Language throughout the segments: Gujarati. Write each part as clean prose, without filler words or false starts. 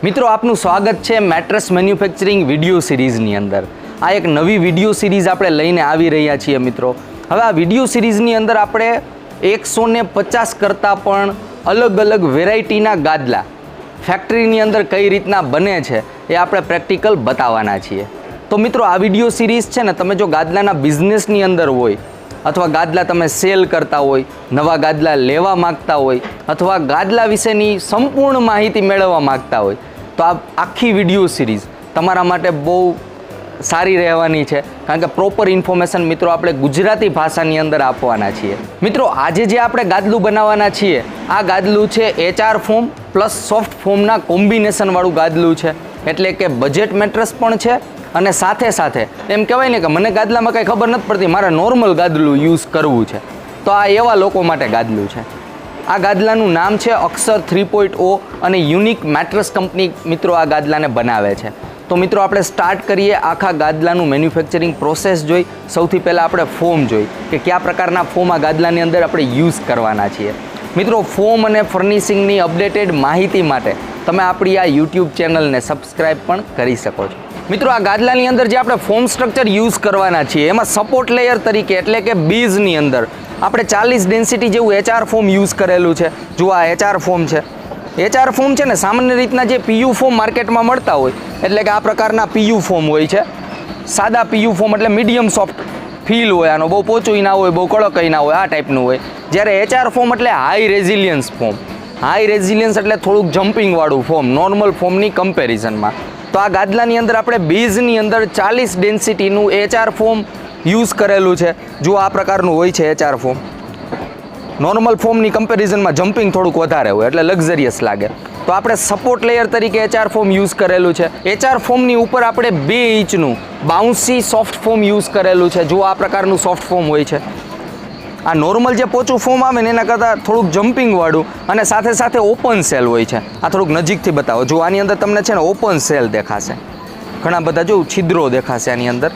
મિત્રો આપનું સ્વાગત છે મેટ્રેસ મેન્યુફેક્ચરિંગ વિડીયો સિરીઝની અંદર। આ એક નવી વિડીયો સિરીઝ આપણે લઈને આવી રહ્યા છીએ મિત્રો। હવે આ વિડીયો સિરીઝની અંદર આપણે 150 કરતાં પણ અલગ અલગ વેરાયટીના ગાદલા ફેક્ટરીની અંદર કઈ રીતના બને છે એ આપણે પ્રેક્ટિકલ બતાવવાના છીએ। તો મિત્રો આ વિડીયો સિરીઝ છે ને, તમે જો ગાદલાના બિઝનેસની અંદર હોય અથવા ગાદલા તમે સેલ કરતા હોય, નવા ગાદલા લેવા માગતા હોય અથવા ગાદલા વિશેની સંપૂર્ણ માહિતી મેળવવા માગતા હોય તો આ આખી વિડીયો સિરીઝ તમારા માટે બહુ સારી રહેવાની છે, કારણ કે પ્રોપર ઇન્ફોર્મેશન મિત્રો આપણે ગુજરાતી ભાષાની અંદર આપવાના છીએ। મિત્રો આજે જે આપણે ગાદલું બનાવવાના છીએ આ ગાદલું છે HR ફોમ પ્લસ સોફ્ટ ફોમના કોમ્બિનેશનવાળું ગાદલું છે, એટલે કે બજેટ મેટ્રેસ પણ છે અને સાથે સાથે એમ કહેવાય ને કે મને ગાદલામાં કંઈ ખબર નથી પડતી, મારે નોર્મલ ગાદલું યુઝ કરવું છે, તો આ એવા લોકો માટે ગાદલું છે। આ ગાદલાનું નામ છે અક્ષર 3.0 અને યુનિક મેટ્રેસ કંપની મિત્રો આ ગાદલાને બનાવે છે। તો મિત્રો આપણે સ્ટાર્ટ કરીએ આખા ગાદલાનું મેન્યુફેક્ચરિંગ પ્રોસેસ જોઈ। સૌથી પહેલાં આપણે ફોમ જોઈ કે કયા પ્રકારના ફોમ આ ગાદલાની અંદર આપણે યુઝ કરવાના છીએ। મિત્રો ફોમ અને ફર્નિશિંગની અપડેટેડ માહિતી માટે તમે આપણી આ યુટ્યુબ ચેનલને સબસ્ક્રાઈબ પણ કરી શકો છો। મિત્રો આ ગાદલાની અંદર જે આપણે ફોમ સ્ટ્રક્ચર યુઝ કરવાના છીએ એમાં સપોર્ટ લેયર તરીકે એટલે કે બીઝની અંદર આપણે 40 ડેન્સિટી જેવું HR ફોમ યુઝ કરેલું છે। જો આ HR ફોમ છે, HR ફોમ છે ને સામાન્ય રીતના જે PU ફોમ માર્કેટમાં મળતા હોય એટલે કે આ પ્રકારના PU ફોમ હોય છે। સાદા PU ફોમ એટલે મીડિયમ સોફ્ટ ફીલ હોય, આનો બહુ પોચું ના હોય, બહુ કડક ના હોય, આ ટાઈપનું હોય। જ્યારે HR ફોમ એટલે high resilience foam, high resilience એટલે થોડુંક જમ્પિંગવાળું ફોમ નોર્મલ ફોમની કમ્પેરિઝનમાં। તો આ ગાદલાની અંદર આપણે બીઝની અંદર 40 ડેન્સિટીનું HR ફોમ યુઝ કરેલું છે। જો આ પ્રકારનું હોય છે HR ફોમ, નોર્મલ ફોમની કમ્પેરિઝનમાં જમ્પિંગ થોડુંક વધારે હોય એટલે લક્ઝરિયસ લાગે। તો આપણે સપોર્ટ લેયર તરીકે HR ફોમ યુઝ કરેલું છે। HR ફોમની ઉપર આપણે 2 ઇંચનું બાઉન્સી સોફ્ટ ફોમ યુઝ કરેલું છે। જો આ પ્રકારનું સોફ્ટ ફોમ હોય છે, આ નોર્મલ જે પોચું ફોમ આવે ને એના કરતાં થોડુંક જમ્પિંગવાળું અને સાથે સાથે ઓપન સેલ હોય છે। આ થોડુંક નજીકથી બતાવો, જો આની અંદર તમને છે ને ઓપન સેલ દેખાશે, ઘણા બધા જો છિદ્રો દેખાશે આની અંદર,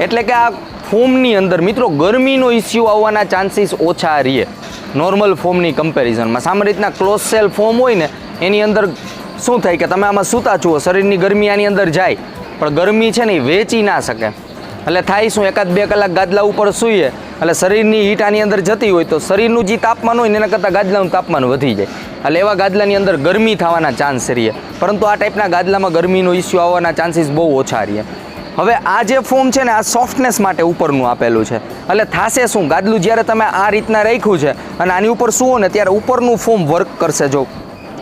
એટલે કે આ ફોમની અંદર મિત્રો ગરમીનો ઇસ્યુ આવવાના ચાન્સીસ ઓછા રહે નોર્મલ ફોમની કમ્પેરિઝનમાં। સામાન્ય રીતના ક્લોઝ સેલ ફોમ હોય ને એની અંદર શું થાય કે તમે આમાં સૂતા છો, શરીરની ગરમી આની અંદર જાય પણ ગરમી છે ને એ વેચી ના શકે, એટલે થાય શું 1-2 કલાક ગાદલા ઉપર સૂઈએ એટલે શરીરની હીટ આની અંદર જતી હોય તો શરીરનું જે તાપમાન હોય ને એના કરતાં ગાદલાનું તાપમાન વધી જાય, એટલે એવા ગાદલાની અંદર ગરમી થવાના ચાન્સ રહે। પરંતુ આ ટાઈપના ગાદલામાં ગરમીનો ઇસ્યુ આવવાના ચાન્સીસ બહુ ઓછા રહે। હવે આ જે ફોમ છે ને આ સોફ્ટનેસ માટે ઉપરનું આપેલું છે, એટલે થાશે શું, ગાદલું જ્યારે તમે આ રીતના રાખ્યું છે અને આની ઉપર સૂવો ને ત્યારે ઉપરનું ફોમ વર્ક કરશે। જો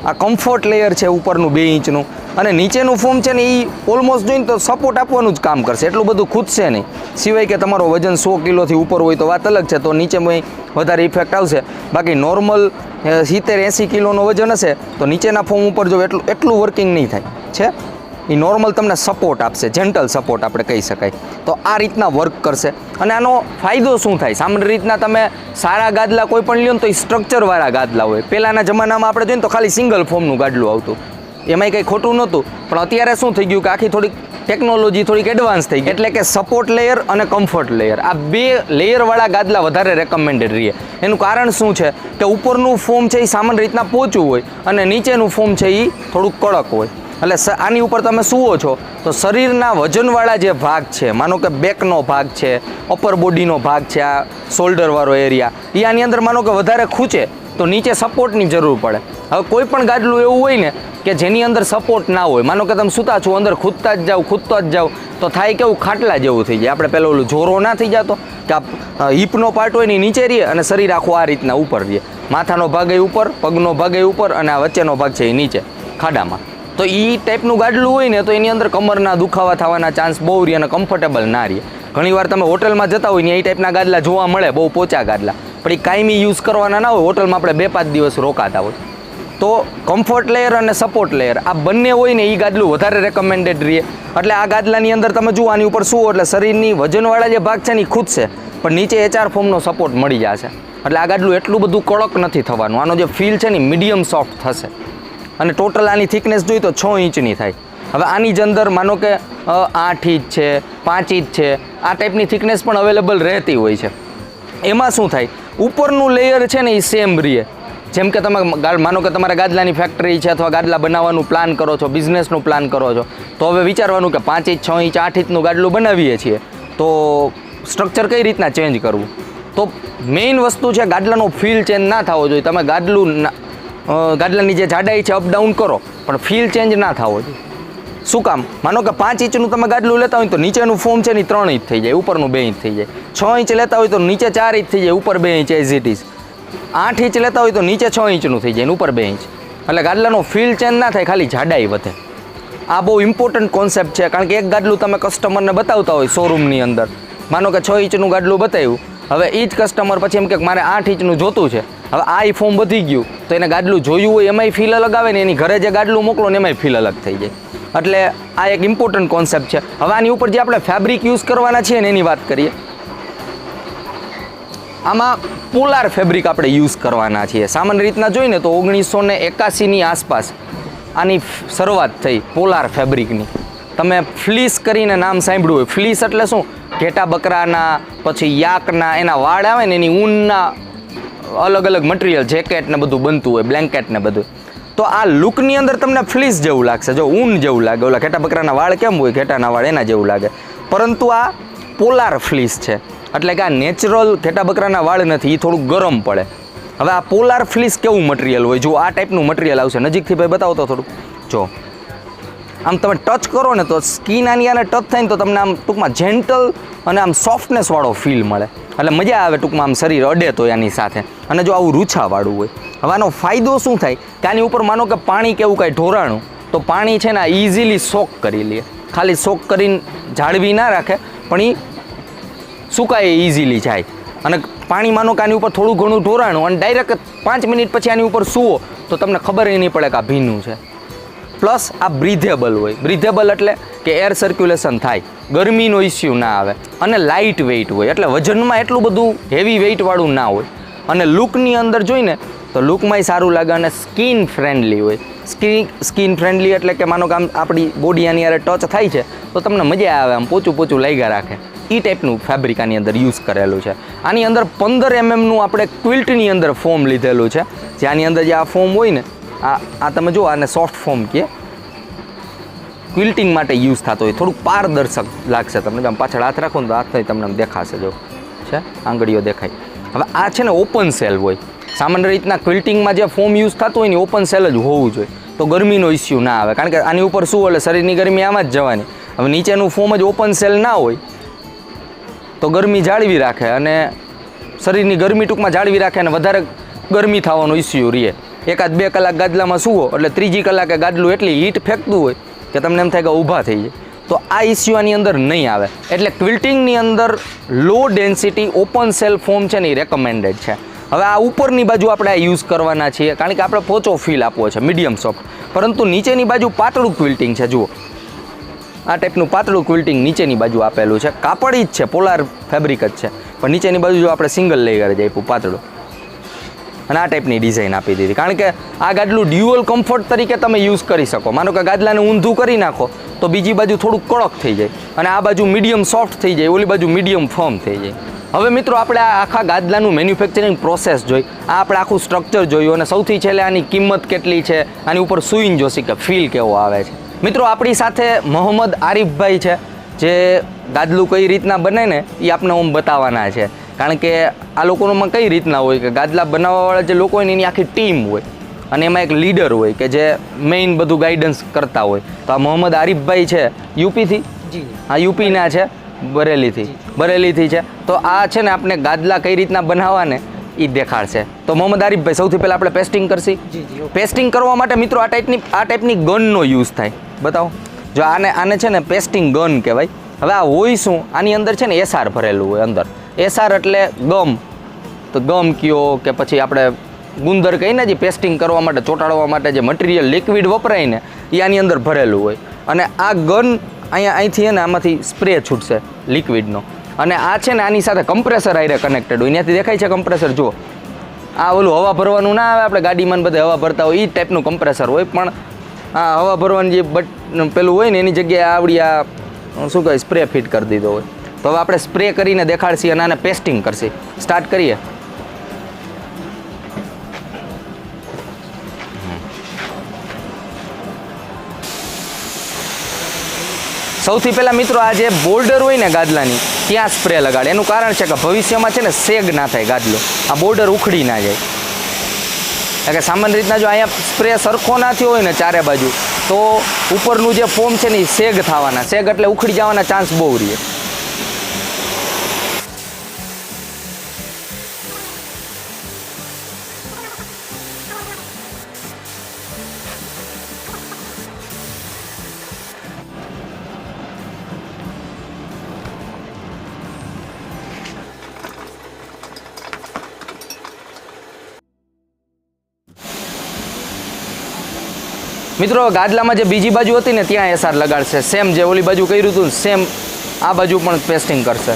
આ કમ્ફર્ટ લેયર છે ઉપરનું 2 ઇંચનું અને નીચેનું ફોમ છે ને એ ઓલમોસ્ટ જોઈને તો સપોર્ટ આપવાનું જ કામ કરશે, એટલું બધું ખૂદશે નહીં, સિવાય કે તમારો વજન 100 કિલોથી ઉપર હોય તો વાત અલગ છે, તો નીચે વધારે ઇફેક્ટ આવશે। બાકી નોર્મલ 70-80 કિલોનો વજન હશે તો નીચેના ફોમ ઉપર જો એટલું વર્કિંગ નહીં થાય છે, એ નોર્મલ તમને સપોર્ટ આપશે, જેન્ટલ સપોર્ટ આપણે કહી શકાય। તો આ રીતના વર્ક કરશે અને આનો ફાયદો શું થાય, સામાન્ય રીતના તમે સારા ગાદલા કોઈ પણ લ્યો ને તો એ સ્ટ્રક્ચરવાળા ગાદલા હોય। પહેલાંના જમાનામાં આપણે જોઈએ ને તો ખાલી સિંગલ ફોમનું ગાદલું આવતું, એમાંય કંઈ ખોટું નહોતું, પણ અત્યારે શું થઈ ગયું કે આખી થોડીક ટેકનોલોજી થોડીક એડવાન્સ થઈ ગઈ, એટલે કે સપોર્ટ લેયર અને કમ્ફર્ટ લેયર આ 2 લેયરવાળા ગાદલા વધારે રેકમેન્ડેડ રહે। એનું કારણ શું છે કે ઉપરનું ફોમ છે એ સામાન્ય રીતના પોચું હોય અને નીચેનું ફોમ છે એ થોડુંક કડક હોય, એટલે આની ઉપર તમે સૂવો છો તો શરીરના વજનવાળા જે ભાગ છે, માનો કે બેકનો ભાગ છે, અપર બોડીનો ભાગ છે, આ શોલ્ડરવાળો એરિયા, એ આની અંદર માનો કે વધારે ખૂંચે તો નીચે સપોર્ટની જરૂર પડે। હવે કોઈ પણ ગાદલું એવું હોય ને કે જેની અંદર સપોર્ટ ના હોય, માનો કે તમે સૂતા છો અંદર ખૂદતા જ જાઓ તો થાય કેવું ખાટલા જેવું થઈ જાય। આપણે પહેલાં ઓલું જોરો ના થઈ જતો કે આ હિપનો પાર્ટ હોય ને નીચે રહીએ અને શરીર આખું આ રીતના ઉપર રહીએ, માથાનો ભાગ એ ઉપર, પગનો ભાગ એ ઉપર અને આ વચ્ચેનો ભાગ છે એ નીચે ખાડામાં, તો એ ટાઈપનું ગાદલું હોય ને તો એની અંદર કમરના દુખાવા થવાના ચાન્સ બહુ રહે અને કમ્ફર્ટેબલ ના રહે। ઘણીવાર તમે હોટલમાં જતા હોય ને એ ટાઈપના ગાદલા જોવા મળે, બહુ પોચા ગાદલા, પણ એ કાયમી યુઝ કરવાના ના હોય, હોટલમાં આપણે 2-5 દિવસ રોકાતા હોય। તો કમ્ફર્ટ લેયર અને સપોર્ટ લેયર આ બંને હોય ને એ ગાદલું વધારે રેકમેન્ડેડ રહે। એટલે આ ગાદલાની અંદર તમે જુઓ આની ઉપર સૂવો એટલે શરીરની વજનવાળા જે ભાગ છે ને એ ખૂદશે પણ નીચે HR ફોમનો સપોર્ટ મળી જશે, એટલે આ ગાદલું એટલું બધું કડક નથી થવાનું, આનો જે ફીલ છે ને મીડિયમ સોફ્ટ થશે અને ટોટલ આની થિકનેસ જોઈ તો 6 ઇંચની થાય। હવે આની જ અંદર માનો કે 8 ઇંચ છે, 5 ઇંચ છે, આ ટાઈપની થિકનેસ પણ અવેલેબલ રહેતી હોય છે। એમાં શું થાય, ઉપરનું લેયર છે ને એ સેમ રહે, જેમ કે તમે માનો કે તમારા ગાદલાની ફેક્ટરી છે અથવા ગાદલા બનાવવાનું પ્લાન કરો છો, બિઝનેસનું પ્લાન કરો છો, તો હવે વિચારવાનું કે 5 ઇંચ 6 ઇંચ 8 ઇંચનું ગાદલું બનાવીએ છીએ તો સ્ટ્રક્ચર કઈ રીતના ચેન્જ કરવું. તો મેઇન વસ્તુ છે ગાદલાનો ફીલ ચેન્જ ના થવો જોઈએ. તમે ગાદલાની જે જાડાઈ છે અપડાઉન કરો પણ ફીલ ચેન્જ ના થવો જોઈએ. શું કામ? માનો કે 5 ઇંચનું તમે ગાદલું લેતા હોય તો નીચેનું ફોર્મ છે ને 3 ઇંચ થઈ જાય, ઉપરનું 2 ઇંચ થઈ જાય. 6 ઇંચ લેતા હોય તો નીચે 4 ઇંચ થઈ જાય, ઉપર 2 inch as it is. 8 inch લેતા હોય તો નીચે 6 ઇંચનું થઈ જાય, ઉપર 2 ઇંચ. એટલે ગાદલાનો ફીલ ચેન્જ ના થાય, ખાલી જાડાઈ વધે. આ બહુ ઇમ્પોર્ટન્ટ કોન્સેપ્ટ છે, કારણ કે એક ગાદલું તમે કસ્ટમરને બતાવતા હોય શોરૂમની અંદર, માનો કે 6 ઇંચનું ગાદલું બતાવ્યું, હવે એ જ કસ્ટમર પછી એમ કે મારે 8 ઇંચનું જોતું છે, હવે આ ફોર્મ વધી ગયું તો એને ગાદલું જોયું હોય એમાંય ફીલ અલગ આવે ને એની ઘરે જે ગાદલું મોકલો ને એમાંય ફીલ અલગ થઈ જાય. એટલે આ એક ઇમ્પોર્ટન્ટ કોન્સેપ્ટ છે. હવે આની ઉપર જે આપણે ફેબ્રિક યુઝ કરવાના છીએ ને એની વાત કરીએ. આમાં પોલાર ફેબ્રિક આપણે યુઝ કરવાના છીએ. સામાન્ય રીતના જોઈને તો 1981ની આસપાસ આની શરૂઆત થઈ પોલાર ફેબ્રિકની. તમે ફ્લીસ કરીને નામ સાંભળ્યું હોય. ફ્લીસ એટલે શું? ઘેટા બકરાના, પછી યાકના એના વાળ આવે ને એની ઊનના અલગ અલગ મટીરિયલ, જેકેટ ને બધું બનતું હોય, બ્લેન્કેટ ને બધું. તો આ લુકની અંદર તમને ફ્લીસ જેવું લાગશે, જો ઊન જેવું લાગે. ઓલા ઘેટા બકરાના વાળ કેમ હોય, ઘેટાના વાળ એના જેવું લાગે, પરંતુ આ પોલાર ફ્લીસ છે. એટલે કે આ નેચરલ ઘેટા બકરાના વાળ નથી, એ થોડું ગરમ પડે. હવે આ પોલાર ફ્લીસ કેવું મટીરિયલ હોય? જો આ ટાઈપનું મટીરિયલ આવશે. નજીકથી ભાઈ બતાવો તો થોડુંક. જો આમ તમે ટચ કરો ને તો સ્કિન આની આને ટચ થાય ને તો તમને આમ ટૂંકમાં જેન્ટલ અને આમ સોફ્ટનેસવાળો ફીલ મળે. એટલે મજા આવે ટૂંકમાં, આમ શરીર અડે તો એની સાથે. અને જો આવું રૂછાવાળું હોય, હવે આનો ફાયદો શું થાય કે આની ઉપર માનો કે પાણી કેવું કાંઈ ઢોરાણું, તો પાણી છે ને ઇઝીલી સોક કરી લે. ખાલી સોક કરીને જાળવી ના રાખે પણ એ સુકાય ઇઝીલી જાય. અને પાણી માનો કે આની ઉપર થોડું ઘણું ઢોરાણું અને ડાયરેક્ટ 5 મિનિટ પછી આની ઉપર સૂવો તો તમને ખબર નહીં પડે કે આ ભીનું છે. પ્લસ આ બ્રીધેબલ હોય. બ્રીધેબલ એટલે કે એર સર્ક્યુલેશન થાય, ગરમીનો ઇસ્યુ ના આવે, અને લાઇટ વેઇટ હોય. એટલે વજનમાં એટલું બધું હેવી વેઇટવાળું ના હોય. અને લુકની અંદર જોઈને તો લુકમાંય સારું લાગે અને સ્કિન ફ્રેન્ડલી હોય. સ્કિન ફ્રેન્ડલી એટલે કે માનો કે આમ આપણી બોડી આની યારે ટચ થાય છે તો તમને મજા આવે, આમ પોચું પોચું લાગ્યા રાખે. એ ટાઈપનું ફેબ્રિક આની અંદર યુઝ કરેલું છે. આની અંદર 15 mmનું આપણે ક્વિલ્ટની અંદર ફોર્મ લીધેલું છે. જે આની અંદર જે આ ફોર્મ હોય ને, આ તમે જુઓ, આને સોફ્ટ ફોર્મ કહે. ક્વિલ્ટિંગ માટે યુઝ થતો હોય. થોડુંક પારદર્શક લાગશે તમને. આમ પાછળ હાથ રાખો ને તો હાથ તમને આમ દેખાશે. જો છે આંગળીઓ દેખાય. હવે આ છે ને ઓપન સેલ હોય. સામાન્ય રીતના ક્વિલ્ટિંગમાં જે ફોર્મ યુઝ થતું હોય ને ઓપન સેલ જ હોવું જોઈએ, તો ગરમીનો ઇસ્યુ ના આવે. કારણ કે આની ઉપર શું એટલે શરીરની ગરમી આમાં જ જવાની. હવે નીચેનું ફોર્મ જ ઓપન સેલ ના હોય તો ગરમી જાળવી રાખે અને શરીરની ગરમી ટૂંકમાં જાળવી રાખે અને વધારે ગરમી થવાનો ઇસ્યુ રહે. 1-2 કલાક ગાદલામાં સૂવો એટલે ત્રીજી કલાકે ગાદલું એટલી હીટ ફેંકતું હોય કે તમને એમ થાય કે ઊભા થઈ જાય. તો આ ઇસ્યુ આની અંદર નહીં આવે. એટલે ક્વિલ્ટિંગની અંદર લો ડેન્સિટી ઓપન સેલ ફોર્મ છે ને એ રેકમેન્ડેડ છે. હવે આ ઉપરની બાજુ આપણે આ યુઝ કરવાના છીએ કારણ કે આપણે પોચો ફીલ આપવો છે, મીડિયમ સોફ્ટ. પરંતુ નીચેની બાજુ પાતળું ક્વિલ્ટિંગ છે. જુઓ આ ટાઈપનું પાતળું ક્વિલ્ટિંગ નીચેની બાજુ આપેલું છે. કાપડ જ છે, પોલાર ફેબ્રિક જ છે, પણ નીચેની બાજુ જો આપણે સિંગલ લેયર જ આપ્યું પાતળું અને આ ટાઈપની ડિઝાઇન આપી દીધી. કારણ કે આ ગાદલું ડ્યુઅલ કમ્ફર્ટ તરીકે તમે યુઝ કરી શકો. માનો કે ગાદલાને ઊંધું કરી નાખો તો બીજી બાજુ થોડુંક કડક થઈ જાય અને આ બાજુ મીડિયમ સોફ્ટ થઈ જાય, ઓલી બાજુ મીડિયમ ફર્મ થઈ જાય. હવે મિત્રો આપણે આ આખા ગાદલાનું મેન્યુફેક્ચરિંગ પ્રોસેસ જોઈ, આ આપણે આખું સ્ટ્રક્ચર જોયું અને સૌથી છેલ્લે આની કિંમત કેટલી છે, આની ઉપર સુઈને જોશી કે ફીલ કેવો આવે છે. મિત્રો આપણી સાથે મોહમ્મદ આરિફભાઈ છે, જે ગાદલું કઈ રીતના બને ને એ આપણે ઓમ બતાવવાના છે. કારણ કે આ લોકોમાં કઈ રીતના હોય કે ગાદલા બનાવવાવાળા જે લોકો હોય ને એની આખી ટીમ હોય અને એમાં એક લીડર હોય કે જે મેઇન બધું ગાઈડન્સ કરતા હોય. તો આ મોહમ્મદ આરિફભાઈ છે યુપીથી, હા યુપીના છે, બરેલીથી છે. તો આ છે ને આપણે ગાદલા કઈ રીતના બનાવવા ને એ દેખાડશે. તો મોહમ્મદ આરિફભાઈ સૌથી પહેલાં આપણે પેસ્ટિંગ કરશી. પેસ્ટિંગ કરવા માટે મિત્રો આ ટાઈપની ગનનો યુઝ થાય. બતાવો. જો આને છે ને પેસ્ટિંગ ગન કહેવાય. હવે આ હોય શું, આની અંદર છે ને એસઆર ભરેલું હોય અંદર. એસઆર એટલે ગમ, તો ગમ કયો કે પછી આપણે ગુંદર કહીને જે પેસ્ટિંગ કરવા માટે, ચોંટાડવા માટે જે મટીરિયલ લિક્વિડ વપરાય ને એ આની અંદર ભરેલું હોય. અને આ ગન અહીંથી ને આમાંથી સ્પ્રે છૂટશે લિક્વિડનો. અને આ છે ને આની સાથે કમ્પ્રેસર આઈને કનેક્ટેડ હોય. ત્યાંથી દેખાય છે કમ્પ્રેસર. જુઓ આ ઓલું હવા ભરવાનું ના આવે, આપણે ગાડીમાં બધે હવા ભરતા હોય એ ટાઈપનું કમ્પ્રેસર હોય. પણ આ હવા ભરવાનું જે પેલું હોય ને એની જગ્યાએ આવડી આ શું કહે સ્પ્રે ફિટ કરી દીધો હોય. તો હવે આપણે સ્પ્રે કરીને દેખાડશી અને આને પેસ્ટિંગ કરશી. સ્ટાર્ટ કરીએ. સૌથી પહેલાં મિત્રો આ જે બોર્ડર હોય ને ગાદલાની ત્યાં સ્પ્રે લગાડે. એનું કારણ છે કે ભવિષ્યમાં છે ને સેગ ના થાય ગાદલો, આ બોર્ડર ઉખડી ના જાય. એટલે કે સામાન્ય રીતના જો અહીંયા સ્પ્રે સરખો ના થયો હોય ને ચારે બાજુ તો ઉપરનું જે ફોમ છે ને એ સેગ થવાના, સેગ એટલે ઉખડી જવાના ચાન્સ બહુ રહે. મિત્રો ગાદલામાં જે બીજી બાજુ હતી ને ત્યાં એસઆર લગાડશે. સેમ જે ઓલી બાજુ કર્યું હતું સેમ આ બાજુ પણ પેસ્ટિંગ કરશે.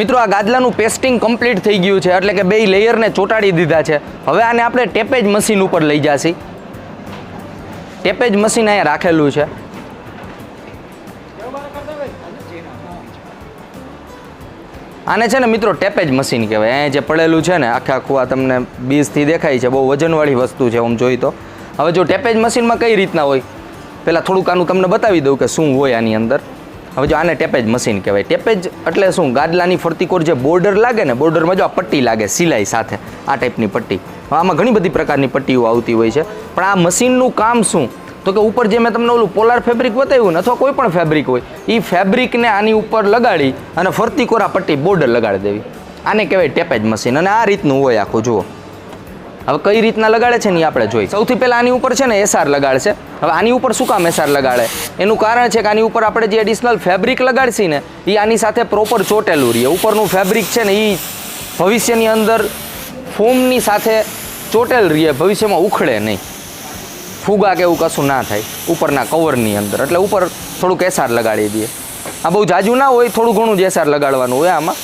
મિત્રો આ ગાદલાનું પેસ્ટિંગ કમ્પ્લીટ થઈ ગયું છે, એટલે કે બે લેયરને ચોંટાડી દીધા છે. હવે આને આપણે ટેપેજ મશીન ઉપર લઈ જઈશું. ટેપેજ મશીન અહીંયા રાખેલું છે. આને છે ને મિત્રો ટેપેજ મશીન કહેવાય. અહીંયા જે પડેલું છે ને આખે આખું આ તમને બીજથી દેખાય છે, બહુ વજનવાળી વસ્તુ છે આમ જોઈ તો. હવે જો ટેપેજ મશીનમાં કઈ રીતના હોય પહેલાં થોડુંક આનું તમને બતાવી દઉં કે શું હોય આની અંદર. હવે જો આને ટેપેજ મશીન કહેવાય. ટેપેજ એટલે શું, ગાદલાની ફરતીકોર જે બોર્ડર લાગે ને, બોર્ડરમાં જો આ પટ્ટી લાગે સિલાઈ સાથે, આ ટાઈપની પટ્ટી. આમાં ઘણી બધી પ્રકારની પટ્ટીઓ આવતી હોય છે. પણ આ મશીનનું કામ શું તો કે ઉપર જે મેં તમને ઓલું પોલાર ફેબ્રિક બતાવ્યું ને અથવા કોઈ પણ ફેબ્રિક હોય એ ફેબ્રિકને આની ઉપર લગાડી અને ફરતી કોરા પટ્ટી બોર્ડર લગાડી દેવી. આને કહેવાય ટેપેજ મશીન. અને આ રીતનું હોય આખું. જુઓ હવે કઈ રીતના લગાડે છે ને એ આપણે જોઈ. સૌથી પહેલાં આની ઉપર છે ને એસઆર લગાડશે. હવે આની ઉપર શું કામ એસઆર લગાડે એનું કારણ છે કે આની ઉપર આપણે જે એડિશનલ ફેબ્રિક લગાડશી ને એ આની સાથે પ્રોપર ચોટેલું રહે. ઉપરનું ફેબ્રિક છે ને એ ભવિષ્યની અંદર ફોમની સાથે ચોટેલ રહે, ભવિષ્યમાં ઉખડે નહીં, ફુગા કે એવું કશું ના થાય ઉપરના કવરની અંદર. એટલે ઉપર થોડુંક એસઆર લગાડી દઈએ. આ બહુ જાજુ ના હોય, થોડું ઘણું જ એસઆર લગાડવાનું હોય આમાં.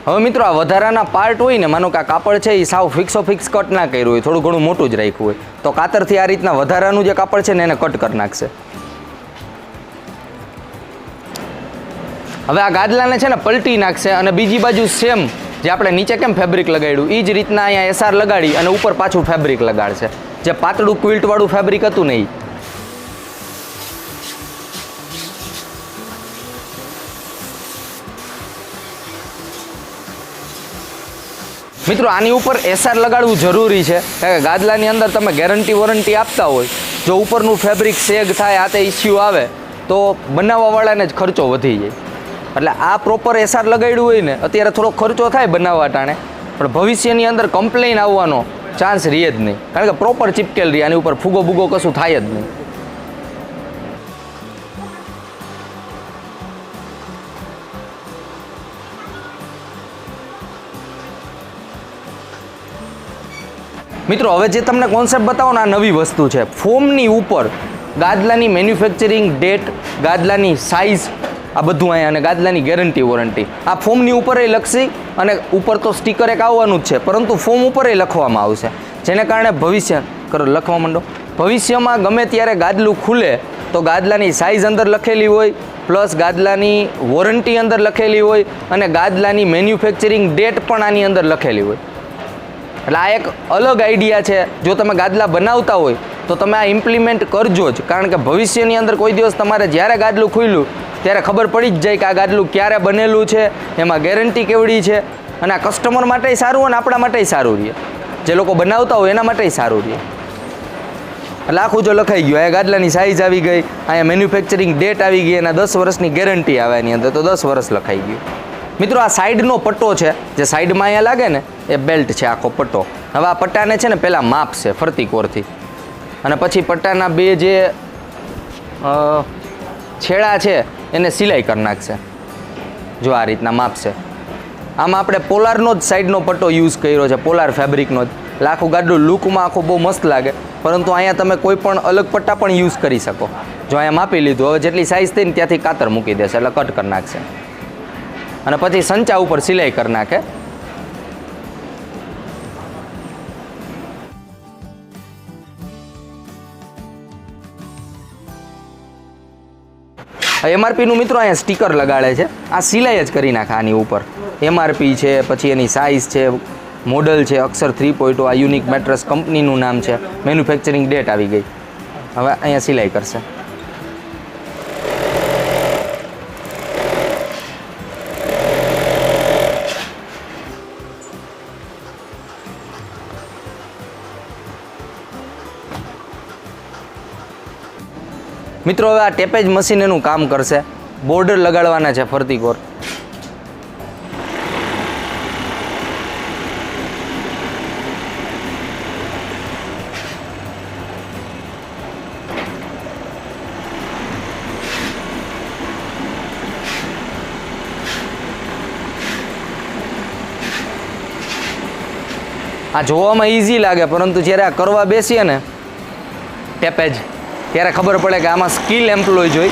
હવે મિત્રો આ વધારાના પાર્ટ હોય ને, માનો કે આ કાપડ છે એ સાવ ફિક્સ કટ ના કર્યું હોય, થોડું ઘણું મોટું જ રાખ્યું હોય, તો કાતરથી આ રીતના વધારાનું જે કાપડ છે ને એને કટ કરી નાખશે. હવે આ ગાદલાને છે ને પલટી નાખશે અને બીજી બાજુ સેમ જે આપણે નીચે કેમ ફેબ્રિક લગાડ્યું એ જ રીતના અહીંયા એસઆર લગાડી અને ઉપર પાછું ફેબ્રિક લગાડશે. જે પાતળું ક્વિલ્ટવાળું ફેબ્રિક હતું ને એ. મિત્રો આની ઉપર એસઆર લગાડવું જરૂરી છે, કારણ કે ગાદલાની અંદર તમે ગેરંટી વોરંટી આપતા હોય, જો ઉપરનું ફેબ્રિક સેગ થાય, આ તે ઇસ્યુ આવે તો બનાવવાવાળાને જ ખર્ચો વધી જાય. એટલે આ પ્રોપર એસઆર લગાડ્યું હોય ને, અત્યારે થોડો ખર્ચો થાય બનાવવા ટાણે, પણ ભવિષ્યની અંદર કમ્પ્લેન આવવાનો ચાન્સ રહે જ નહીં, કારણ કે પ્રોપર ચિપકેલ રહે, આની ઉપર ફૂગો બૂગો કશું થાય જ નહીં. મિત્રો હવે જે તમને કોન્સેપ્ટ બતાવો ને આ નવી વસ્તુ છે. ફોમની ઉપર ગાદલાની મેન્યુફેક્ચરિંગ ડેટ, ગાદલાની સાઇઝ, આ બધું અહીંયા, અને ગાદલાની ગેરંટી વોરંટી આ ફોમની ઉપર લખશી. અને ઉપર તો સ્ટીકર એક આવવાનું જ છે, પરંતુ ફોમ ઉપર લખવામાં આવશે, જેને કારણે લખવા માંડો, ભવિષ્યમાં ગમે ત્યારે ગાદલું ખુલે તો ગાદલાની સાઇઝ અંદર લખેલી હોય, પ્લસ ગાદલાની વોરંટી અંદર લખેલી હોય, અને ગાદલાની મેન્યુફેક્ચરિંગ ડેટ પણ આની અંદર લખેલી હોય. એટલે આ એક અલગ આઈડિયા છે. જો તમે ગાદલા બનાવતા હોય તો તમે આ ઇમ્પ્લિમેન્ટ કરજો જ, કારણ કે ભવિષ્યની અંદર કોઈ દિવસ તમારે જ્યારે ગાદલું ખુલ્યું ત્યારે ખબર પડી જ જાય કે આ ગાદલું ક્યારે બનેલું છે, એમાં ગેરંટી કેવડી છે, અને આ કસ્ટમર માટે સારું અને આપણા માટે સારું રહે, જે લોકો બનાવતા હોય એના માટે સારું રહે. એટલે આખું જો લખાઈ ગયું, અહીંયા ગાદલાની સાઇઝ આવી ગઈ, અહીંયા મેન્યુફેક્ચરિંગ ડેટ આવી ગઈ, અને 10 વર્ષની ગેરંટી આવે એની અંદર, તો 10 વર્ષ લખાઈ ગયું. મિત્રો આ સાઈડનો પટ્ટો છે, જે સાઈડમાં અહીંયા લાગે ને એ બેલ્ટ છે આખો પટ્ટો. હવે આ પટ્ટાને છે ને પહેલાં માપશે ફરતી કોરથી, અને પછી પટ્ટાના બે જે છેડા છે એને સિલાઈ કરી નાખશે. જો આ રીતના માપશે. આમાં આપણે પોલારનો જ સાઈડનો પટ્ટો યુઝ કર્યો છે, પોલાર ફેબ્રિકનો જ. એટલે આખું ગાડલું લુકમાં આખું બહુ મસ્ત લાગે. પરંતુ અહીંયા તમે કોઈ પણ અલગ પટ્ટા પણ યુઝ કરી શકો. જો અહીંયા માપી લીધું, હવે જેટલી સાઇઝ થઈ ને ત્યાંથી કાતર મૂકી દેશે એટલે કટ કરી નાખશે અને પછી સંચા ઉપર સિલાઈ કરી નાખે. MRPનું મિત્રો અહીંયા સ્ટીકર લગાડે છે, આ સિલાઈ જ કરી નાખે આની ઉપર. MRP છે, પછી એની સાઇઝ છે, મોડલ છે, અક્ષર 3.0, આ યુનિક મેટ્રેસ કંપનીનું નામ છે, મેન્યુફેક્ચરિંગ ડેટ આવી ગઈ. હવે અહીંયા સિલાઈ કરશે. મિત્રો હવે આ ટેપેજ મશીન એનું કામ કરશે. બોર્ડર લગાડવાના છે ફરતી કોર. આ જોવામાં ઇઝી લાગે, પરંતુ જ્યારે આ કરવા બેસીએ ને ટેપેજ, ત્યારે ખબર પડે કે આમાં સ્કિલ એમ્પ્લોય જોઈ.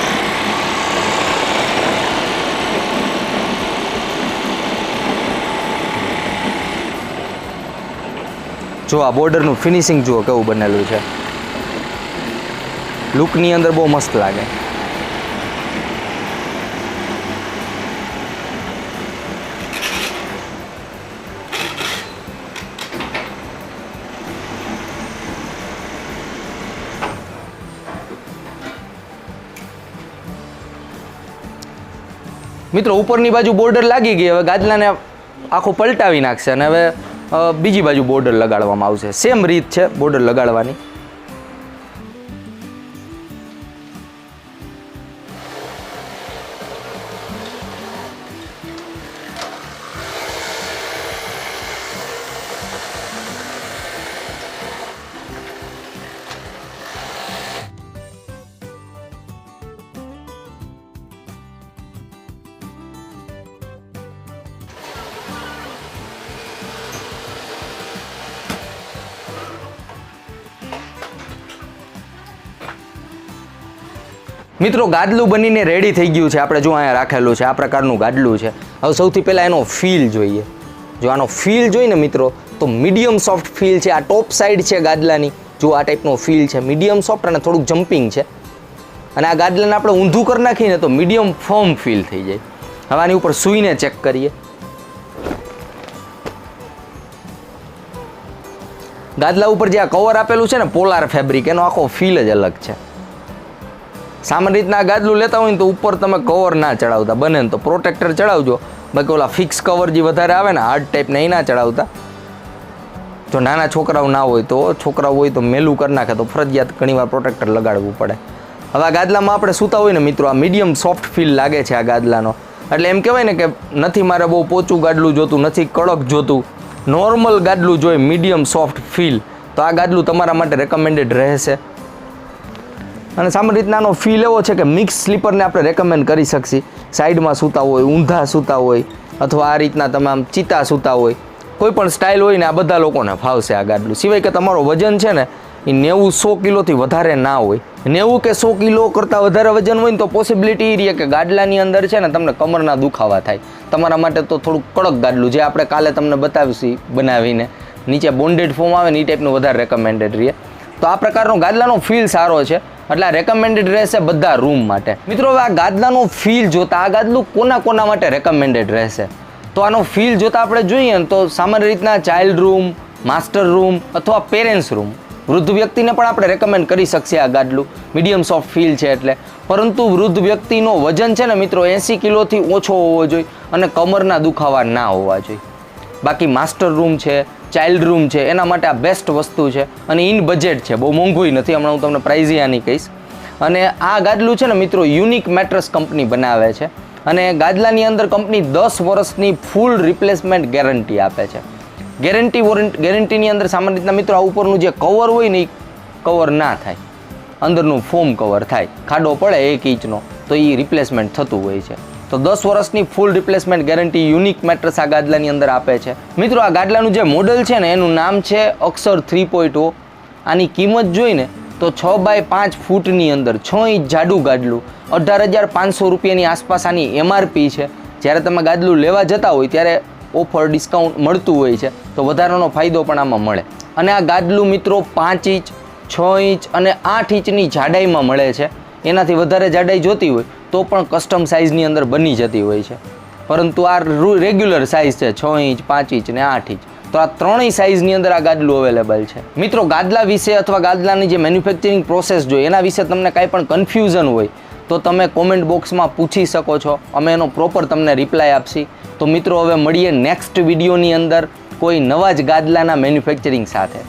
જો આ બોર્ડરનું ફિનિશિંગ જુઓ કેવું બનેલું છે, લુકની અંદર બહુ મસ્ત લાગે. મિત્રો ઉપરની બાજુ બોર્ડર લાગી ગઈ, હવે ગાદલાને આખું પલટાવી નાખશે અને હવે બીજી બાજુ બોર્ડર લગાડવામાં આવશે. સેમ રીત છે બોર્ડર લગાડવાની. મિત્રો ગાદલું બનીને રેડી થઈ ગયું છે. આપણે જો અહીંયા રાખેલું છે આ પ્રકારનું ગાદલું છે. હવે સૌથી પહેલાં એનો ફીલ જોઈએ. જો આનો ફીલ જોઈએ ને મિત્રો તો મીડિયમ સોફ્ટ ફીલ છે. આ ટોપ સાઈડ છે ગાદલાની, જો આ ટાઈપનો ફીલ છે, મીડિયમ સોફ્ટ અને થોડુંક જમ્પિંગ છે. અને આ ગાદલાને આપણે ઊંધું કરી નાખીને તો મીડિયમ ફર્મ ફીલ થઈ જાય. હવે આની ઉપર સૂઈને ચેક કરીએ. ગાદલા ઉપર જે આ કવર આપેલું છે ને પોલાર ફેબ્રિક, એનો આખો ફીલ જ અલગ છે. સામાન્ય રીતના ગાદલું લેતા હોય ને તો ઉપર તમે કવર ના ચડાવતા, બને ને તો પ્રોટેક્ટર ચડાવજો. બાકી ઓલા ફિક્સ કવર જે વધારે આવે ને હાર્ડ ટાઈપના એ ના ચડાવતા. જો નાના છોકરાઓ ના હોય તો, છોકરાઓ હોય તો મેલું કરી નાખે તો ફરજિયાત ઘણીવાર પ્રોટેક્ટર લગાડવું પડે. હવે આ ગાદલામાં આપણે સૂતા હોય ને મિત્રો, આ મીડિયમ સોફ્ટ ફીલ લાગે છે આ ગાદલાનો. એટલે એમ કહેવાય ને કે નથી મારે બહુ પોચું ગાદલું જોતું, નથી કડક જોતું, નોર્મલ ગાદલું જોઈએ, મીડિયમ સોફ્ટ ફીલ, તો આ ગાદલું તમારા માટે રેકમેન્ડેડ રહેશે. અને સામાન્ય રીતનાનો ફીલ એવો છે કે મિક્સ સ્લીપરને આપણે રેકમેન્ડ કરી શકીએ. સાઈડમાં સૂતા હોય, ઊંધા સૂતા હોય, અથવા આ રીતના તમે આમ ચીતા સૂતા હોય, કોઈ પણ સ્ટાઇલ હોય ને આ બધા લોકોને ફાવશે આ ગાદલું. સિવાય કે તમારો વજન છે ને એ 90-100 કિલોથી વધારે ના હોય. 90 કે 100 કિલો કરતાં વધારે વજન હોય ને તો પોસિબિલિટી એ રહે કે ગાદલાની અંદર છે ને તમને કમરના દુખાવા થાય. તમારા માટે તો થોડુંક કડક ગાદલું, જે આપણે કાલે તમને બતાવીશું બનાવીને, નીચે બોન્ડેડ ફોર્મ આવે ને એ ટાઈપનું વધારે રેકમેન્ડેડ રહે. તો આ પ્રકારનો ગાદલાનો ફીલ સારો છે, એટલે આ રેકમેન્ડેડ રહેશે બધા રૂમ માટે. મિત્રો હવે આ ગાદલાનો ફીલ જોતા આ ગાદલું કોના માટે રેકમેન્ડેડ રહેશે? તો આનો ફીલ જોતા આપણે જોઈએ ને તો સામાન્ય રીતના ચાઇલ્ડ રૂમ, માસ્ટર રૂમ અથવા પેરેન્ટ્સ રૂમ, વૃદ્ધ વ્યક્તિને પણ આપણે રેકમેન્ડ કરી શકીએ આ ગાદલું. મીડિયમ સોફ્ટ ફીલ છે એટલે. પરંતુ વૃદ્ધ વ્યક્તિનો વજન છે ને મિત્રો 80 કિલોથી ઓછો હોવો જોઈએ અને કમરના દુખાવા ના હોવા જોઈએ. બાકી માસ્ટર રૂમ છે, ચાઇલ્ડ રૂમ છે, એના માટે આ બેસ્ટ વસ્તુ છે અને ઇન બજેટ છે, બહુ મોંઘું નથી. હમણાં હું તમને પ્રાઇઝ આની કહીશ. અને આ ગાદલું છે ને મિત્રો યુનિક મેટ્રેસ કંપની બનાવે છે અને ગાદલાની અંદર કંપની 10 વર્ષની ફૂલ રિપ્લેસમેન્ટ ગેરંટી આપે છે. ગેરંટીની અંદર સામાન્ય રીતના મિત્રો આ ઉપરનું જે કવર હોય ને એ કવર ના થાય, અંદરનું ફોમ કવર થાય. ખાડો પડે 1 ઇંચનો તો એ રિપ્લેસમેન્ટ થતું હોય છે. તો 10 વર્ષની ફૂલ રિપ્લેસમેન્ટ ગેરંટી યુનિક મેટ્રેસ આ ગાદલાની અંદર આપે છે. મિત્રો આ ગાદલાનું જે મોડલ છે ને એનું નામ છે અક્ષર 3.0. આની કિંમત જોઈને તો 6 બાય 5 ફૂટની અંદર 6 ઇંચ જાડું ગાદલું 18,500 રૂપિયાની આસપાસ આની MRP છે. જ્યારે તમે ગાદલું લેવા જતા હોય ત્યારે ઓફર ડિસ્કાઉન્ટ મળતું હોય છે, તો વધારાનો ફાયદો પણ આમાં મળે. અને આ ગાદલું મિત્રો 5 ઇંચ 6 ઇંચ અને 8 ઇંચની જાડાઈમાં મળે છે. એનાથી વધારે જાડાઈ જોતી હોય તો પણ કસ્ટમ સાઇઝની અંદર બની જતી હોય છે, પરંતુ આ રેગ્યુલર સાઇઝ છે 6 ઇંચ 5 ઇંચ ને 8 ઇંચ. તો આ ત્રણેય સાઇઝની અંદર આ ગાદલું અવેલેબલ છે. મિત્રો ગાદલા વિશે અથવા ગાદલાની જે મેન્યુફેક્ચરિંગ પ્રોસેસ જોઈએ એના વિશે તમને કાંઈ પણ કન્ફ્યુઝન હોય તો તમે કોમેન્ટ બોક્સમાં પૂછી શકો છો, અમે એનો પ્રોપર તમને રિપ્લાય આપશી. તો મિત્રો હવે મળીએ નેક્સ્ટ વિડીયોની અંદર કોઈ નવા જ ગાદલાના મેન્યુફેક્ચરિંગ સાથે.